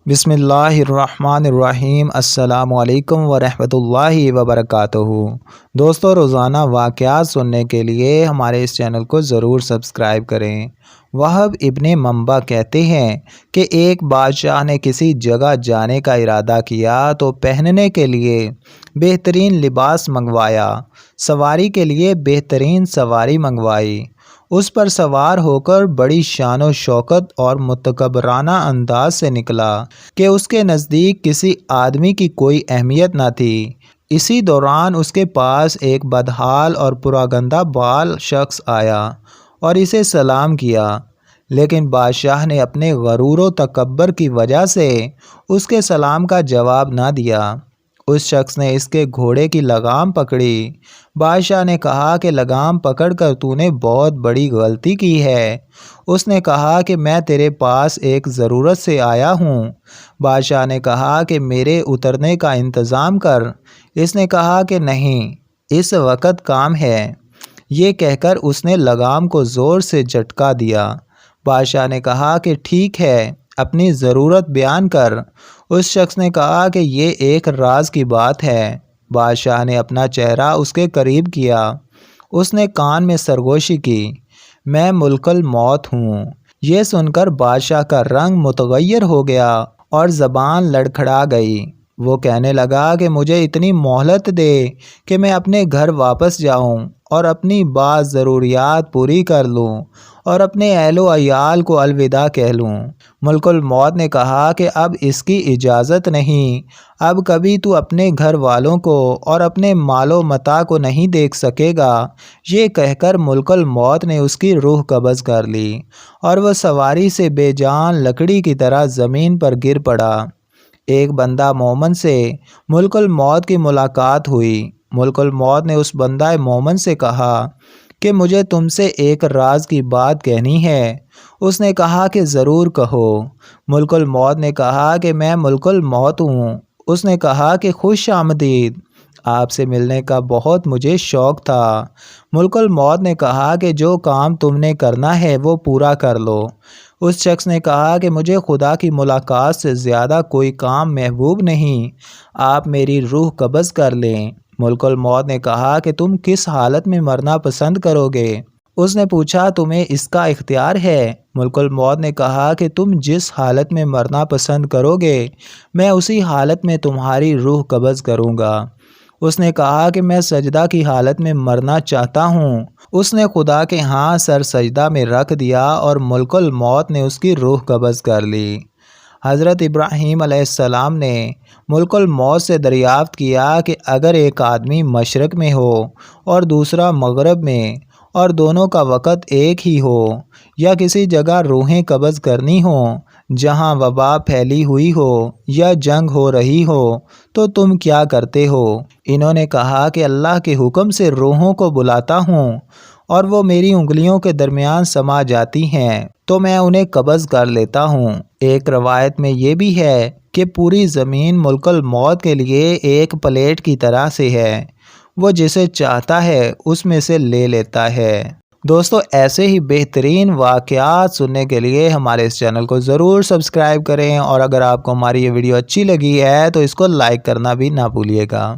بسم اللہ الرحمن الرحیم۔ السلام علیکم ورحمۃ اللہ وبرکاتہ۔ دوستو، روزانہ واقعات سننے کے لیے ہمارے اس چینل کو ضرور سبسکرائب کریں۔ وہب ابن منبع کہتے ہیں کہ ایک بادشاہ نے کسی جگہ جانے کا ارادہ کیا تو پہننے کے لیے بہترین لباس منگوایا، سواری کے لیے بہترین سواری منگوائی، اس پر سوار ہو کر بڑی شان و شوکت اور متکبرانہ انداز سے نکلا کہ اس کے نزدیک کسی آدمی کی کوئی اہمیت نہ تھی۔ اسی دوران اس کے پاس ایک بدحال اور پراگندہ بال شخص آیا اور اسے سلام کیا، لیکن بادشاہ نے اپنے غرور و تکبر کی وجہ سے اس کے سلام کا جواب نہ دیا۔ اس شخص نے اس کے گھوڑے کی لگام پکڑی۔ بادشاہ نے کہا کہ لگام پکڑ کر تو نے بہت بڑی غلطی کی ہے۔ اس نے کہا کہ میں تیرے پاس ایک ضرورت سے آیا ہوں۔ بادشاہ نے کہا کہ میرے اترنے کا انتظام کر۔ اس نے کہا کہ نہیں، اس وقت کام ہے۔ یہ کہہ کر اس نے لگام کو زور سے جھٹکا دیا۔ بادشاہ نے کہا کہ ٹھیک ہے، اپنی ضرورت بیان کر۔ اس شخص نے کہا کہ یہ ایک راز کی بات ہے۔ بادشاہ نے اپنا چہرہ اس کے قریب کیا۔ اس نے کان میں سرگوشی کی، میں ملک الموت ہوں۔ یہ سن کر بادشاہ کا رنگ متغیر ہو گیا اور زبان لڑکھڑا گئی۔ وہ کہنے لگا کہ مجھے اتنی مہلت دے کہ میں اپنے گھر واپس جاؤں اور اپنی بعض ضروریات پوری کر لوں اور اپنے اہل و عیال کو الوداع کہہ لوں۔ ملک الموت نے کہا کہ اب اس کی اجازت نہیں، اب کبھی تو اپنے گھر والوں کو اور اپنے مال و متاع کو نہیں دیکھ سکے گا۔ یہ کہہ کر ملک الموت نے اس کی روح قبض کر لی اور وہ سواری سے بے جان لکڑی کی طرح زمین پر گر پڑا۔ ایک بندہ مومن سے ملک الموت کی ملاقات ہوئی۔ ملک الموت نے اس بندہ مومن سے کہا کہ مجھے تم سے ایک راز کی بات کہنی ہے۔ اس نے کہا کہ ضرور کہو۔ ملک الموت نے کہا کہ میں ملک الموت ہوں۔ اس نے کہا کہ خوش آمدید، آپ سے ملنے کا بہت مجھے شوق تھا۔ ملک الموت نے کہا کہ جو کام تم نے کرنا ہے وہ پورا کر لو۔ اس شخص نے کہا کہ مجھے خدا کی ملاقات سے زیادہ کوئی کام محبوب نہیں، آپ میری روح قبض کر لیں۔ ملک الموت نے کہا کہ تم کس حالت میں مرنا پسند کرو گے؟ اس نے پوچھا تمہیں اس کا اختیار ہے؟ ملک الموت نے کہا کہ تم جس حالت میں مرنا پسند کرو گے میں اسی حالت میں تمہاری روح قبض کروں گا۔ اس نے کہا کہ میں سجدہ کی حالت میں مرنا چاہتا ہوں۔ اس نے خدا کے ہاں سر سجدہ میں رکھ دیا اور ملک الموت نے اس کی روح قبض کر لی۔ حضرت ابراہیم علیہ السلام نے ملک الموت سے دریافت کیا کہ اگر ایک آدمی مشرق میں ہو اور دوسرا مغرب میں اور دونوں کا وقت ایک ہی ہو، یا کسی جگہ روحیں قبض کرنی ہوں جہاں وبا پھیلی ہوئی ہو یا جنگ ہو رہی ہو، تو تم کیا کرتے ہو؟ انہوں نے کہا کہ اللہ کے حکم سے روحوں کو بلاتا ہوں اور وہ میری انگلیوں کے درمیان سما جاتی ہیں تو میں انہیں قبض کر لیتا ہوں۔ ایک روایت میں یہ بھی ہے کہ پوری زمین ملک الموت کے لیے ایک پلیٹ کی طرح سے ہے، وہ جسے چاہتا ہے اس میں سے لے لیتا ہے۔ دوستو، ایسے ہی بہترین واقعات سننے کے لیے ہمارے اس چینل کو ضرور سبسکرائب کریں، اور اگر آپ کو ہماری یہ ویڈیو اچھی لگی ہے تو اس کو لائک کرنا بھی نہ بھولیے گا۔